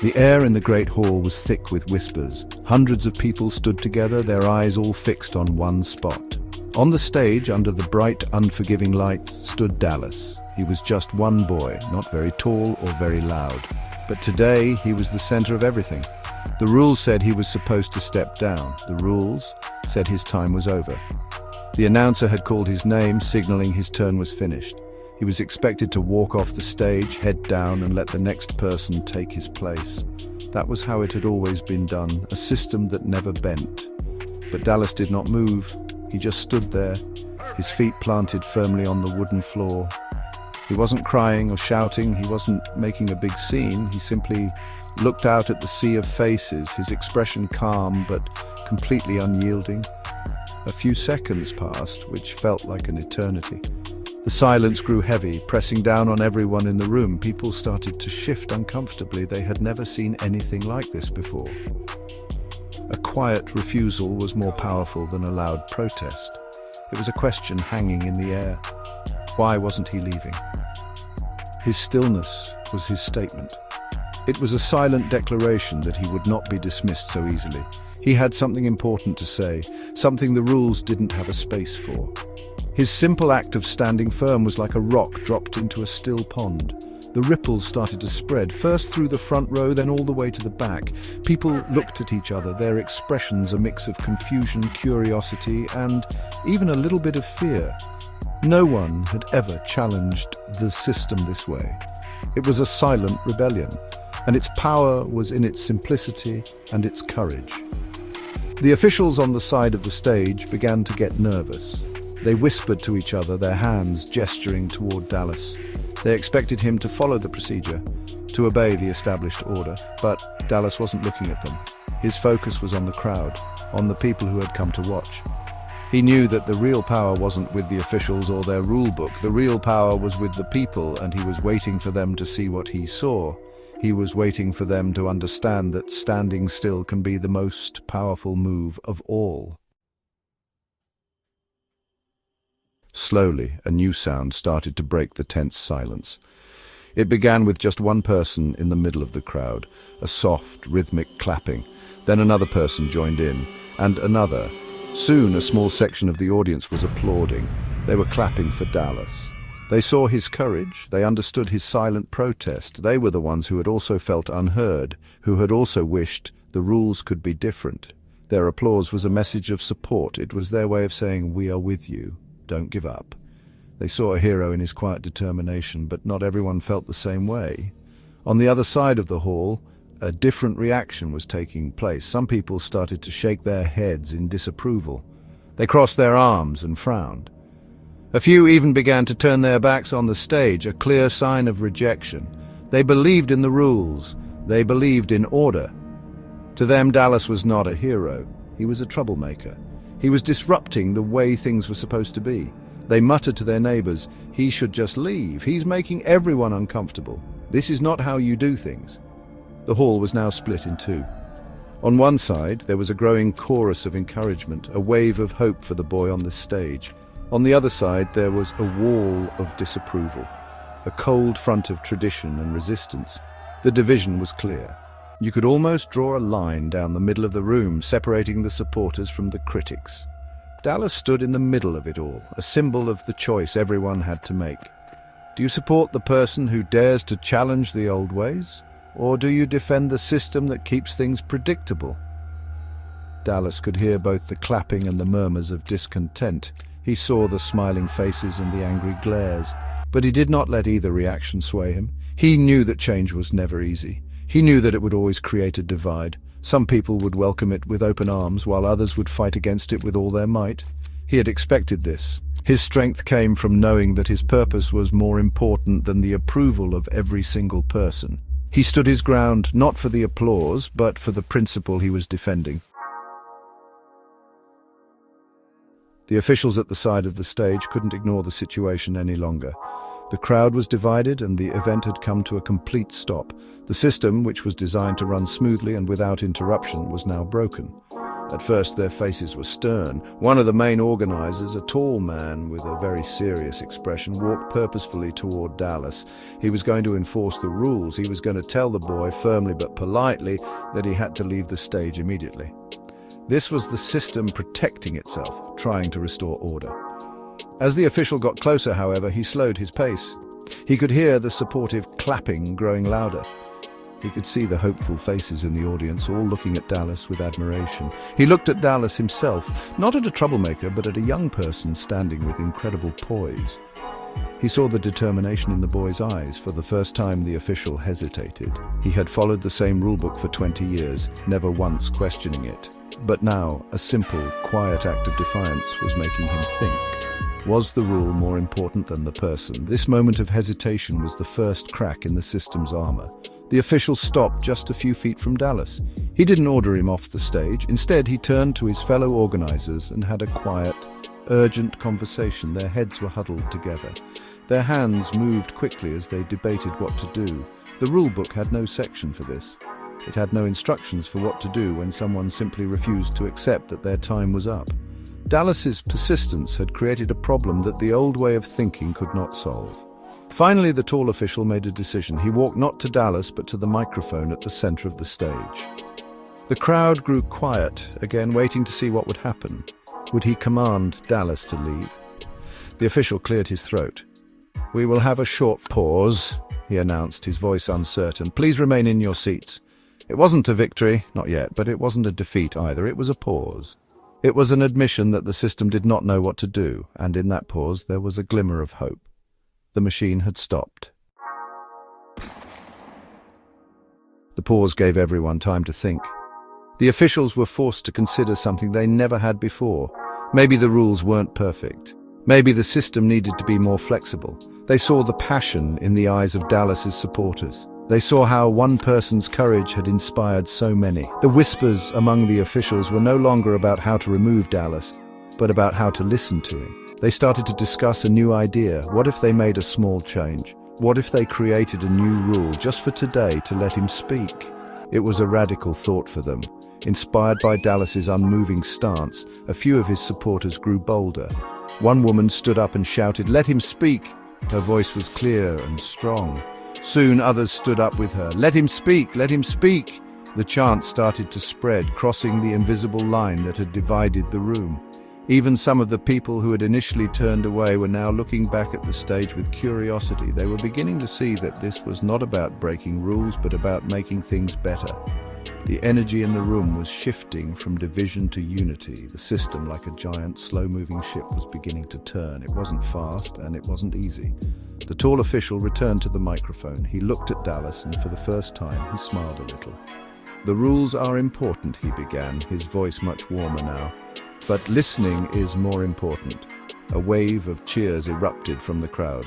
The air in the great hall was thick with whispers. Hundreds of people stood together, their eyes all fixed on one spot. On the stage, under the bright, unforgiving lights, stood Dallas. He was just one boy, not very tall or very loud. But today, he was the center of everything. The rules said he was supposed to step down. The rules said his time was over. The announcer had called his name, signaling his turn was finished. He was expected to walk off the stage, head down, and let the next person take his place. That was how it had always been done, a system that never bent. But Dallas did not move. He just stood there, his feet planted firmly on the wooden floor. He wasn't crying or shouting, he wasn't making a big scene, he simply looked out at the sea of faces, his expression calm but completely unyielding. A few seconds passed, which felt like an eternity. The silence grew heavy, pressing down on everyone in the room. People started to shift uncomfortably. They had never seen anything like this before. A quiet refusal was more powerful than a loud protest. It was a question hanging in the air. Why wasn't he leaving? His stillness was his statement. It was a silent declaration that he would not be dismissed so easily. He had something important to say, something the rules didn't have a space for. His simple act of standing firm was like a rock dropped into a still pond. The ripples started to spread, first through the front row, then all the way to the back. People looked at each other, their expressions a mix of confusion, curiosity, and even a little bit of fear. No one had ever challenged the system this way. It was a silent rebellion, and its power was in its simplicity and its courage. The officials on the side of the stage began to get nervous. They whispered to each other, their hands gesturing toward Dallas. They expected him to follow the procedure, to obey the established order, but Dallas wasn't looking at them. His focus was on the crowd, on the people who had come to watch. He knew that the real power wasn't with the officials or their rule book. The real power was with the people, and he was waiting for them to see what he saw. He was waiting for them to understand that standing still can be the most powerful move of all. Slowly, a new sound started to break the tense silence. It began with just one person in the middle of the crowd, a soft, rhythmic clapping. Then another person joined in, and another. Soon, a small section of the audience was applauding. They were clapping for Dallas. They saw his courage. They understood his silent protest. They were the ones who had also felt unheard, who had also wished the rules could be different. Their applause was a message of support. It was their way of saying, "We are with you. Don't give up." They saw a hero in his quiet determination, but not everyone felt the same way. On the other side of the hall, a different reaction was taking place. Some people started to shake their heads in disapproval. They crossed their arms and frowned. A few even began to turn their backs on the stage, a clear sign of rejection. They believed in the rules. They believed in order. To them, Dallas was not a hero. He was a troublemaker. He was disrupting the way things were supposed to be. They muttered to their neighbors, "He should just leave. He's making everyone uncomfortable. This is not how you do things." The hall was now split in two. On one side, there was a growing chorus of encouragement, a wave of hope for the boy on the stage. On the other side, there was a wall of disapproval, a cold front of tradition and resistance. The division was clear. You could almost draw a line down the middle of the room, separating the supporters from the critics. Dallas stood in the middle of it all, a symbol of the choice everyone had to make. Do you support the person who dares to challenge the old ways? Or do you defend the system that keeps things predictable? Dallas could hear both the clapping and the murmurs of discontent. He saw the smiling faces and the angry glares, but he did not let either reaction sway him. He knew that change was never easy. He knew that it would always create a divide. Some people would welcome it with open arms, while others would fight against it with all their might. He had expected this. His strength came from knowing that his purpose was more important than the approval of every single person. He stood his ground not for the applause, but for the principle he was defending. The officials at the side of the stage couldn't ignore the situation any longer. The crowd was divided and the event had come to a complete stop. The system, which was designed to run smoothly and without interruption, was now broken. At first their faces were stern. One of the main organizers, a tall man with a very serious expression, walked purposefully toward Dallas. He was going to enforce the rules. He was going to tell the boy firmly but politely that he had to leave the stage immediately. This was the system protecting itself, trying to restore order. As the official got closer, however, he slowed his pace. He could hear the supportive clapping growing louder. He could see the hopeful faces in the audience, all looking at Dallas with admiration. He looked at Dallas himself, not at a troublemaker, but at a young person standing with incredible poise. He saw the determination in the boy's eyes. For the first time, the official hesitated. He had followed the same rulebook for 20 years, never once questioning it. But now, a simple, quiet act of defiance was making him think. Was the rule more important than the person? This moment of hesitation was the first crack in the system's armor. The official stopped just a few feet from Dallas. He didn't order him off the stage. Instead, he turned to his fellow organizers and had a quiet, urgent conversation. Their heads were huddled together. Their hands moved quickly as they debated what to do. The rulebook had no section for this. It had no instructions for what to do when someone simply refused to accept that their time was up. Dallas's persistence had created a problem that the old way of thinking could not solve. Finally, the tall official made a decision. He walked not to Dallas, but to the microphone at the center of the stage. The crowd grew quiet, again waiting to see what would happen. Would he command Dallas to leave? The official cleared his throat. "We will have a short pause," he announced, his voice uncertain. "Please remain in your seats." It wasn't a victory, not yet, but it wasn't a defeat either. It was a pause. It was an admission that the system did not know what to do, and in that pause there was a glimmer of hope. The machine had stopped. The pause gave everyone time to think. The officials were forced to consider something they never had before. Maybe the rules weren't perfect. Maybe the system needed to be more flexible. They saw the passion in the eyes of Dallas's supporters. They saw how one person's courage had inspired so many. The whispers among the officials were no longer about how to remove Dallas, but about how to listen to him. They started to discuss a new idea. What if they made a small change? What if they created a new rule just for today to let him speak? It was a radical thought for them. Inspired by Dallas's unmoving stance, a few of his supporters grew bolder. One woman stood up and shouted, "Let him speak!" Her voice was clear and strong. Soon others stood up with her. "Let him speak! Let him speak!" The chant started to spread, crossing the invisible line that had divided the room. Even some of the people who had initially turned away were now looking back at the stage with curiosity. They were beginning to see that this was not about breaking rules, but about making things better. The energy in the room was shifting from division to unity. The system, like a giant, slow-moving ship, was beginning to turn. It wasn't fast, and it wasn't easy. The tall official returned to the microphone. He looked at Dallas, and for the first time, he smiled a little. "The rules are important," he began, his voice much warmer now. "But listening is more important." A wave of cheers erupted from the crowd.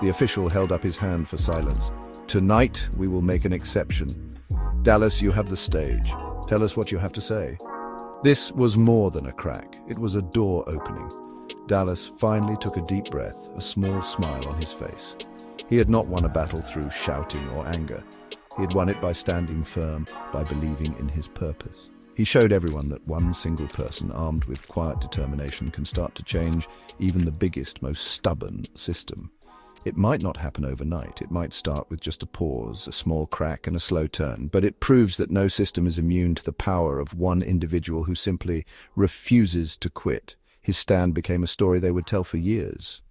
The official held up his hand for silence. "Tonight, we will make an exception. Dallas, you have the stage. Tell us what you have to say." This was more than a crack. It was a door opening. Dallas finally took a deep breath, a small smile on his face. He had not won a battle through shouting or anger. He had won it by standing firm, by believing in his purpose. He showed everyone that one single person armed with quiet determination can start to change even the biggest, most stubborn system. It might not happen overnight. It might start with just a pause, a small crack and a slow turn, but it proves that no system is immune to the power of one individual who simply refuses to quit. His stand became a story they would tell for years.